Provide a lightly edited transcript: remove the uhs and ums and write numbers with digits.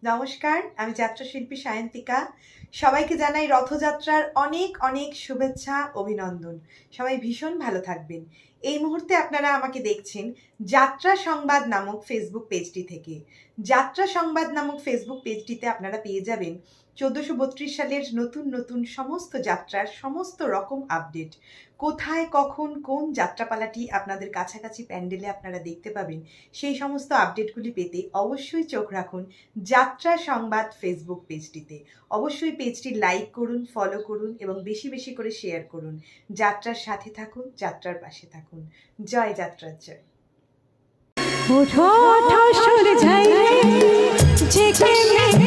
নমস্কার, আমি যাত্রাশিল্পী সায়ন্তিকা। সবাইকে জানাই রথযাত্রার অনেক অনেক শুভেচ্ছা, অভিনন্দন। সবাই ভীষণ ভালো থাকবেন। এই মুহূর্তে আপনারা আমাকে দেখছেন যাত্রা সংবাদ নামক ফেসবুক পেজটি থেকে। যাত্রা সংবাদ নামক ফেসবুক পেজটিতে আপনারা পেয়ে যাবেন ১৪৩২ সালের নতুন নতুন সমস্ত যাত্রার সমস্ত রকম আপডেট। কোথায়, কখন, কোন যাত্রাপালাটি আপনাদের কাছাকাছি প্যান্ডেলে আপনারা দেখতে পাবেন, সেই সমস্ত আপডেটগুলি পেতে অবশ্যই চোখ রাখুন যাত্রা সংবাদ ফেসবুক পেজটিতে। অবশ্যই পেজটি লাইক করুন, ফলো করুন এবং বেশি বেশি করে শেয়ার করুন। যাত্রার সাথে থাকুন, যাত্রার পাশে থাকুন। জয় যাত্রার জয়। ওঠো ওঠো সরে যাই রে জেগে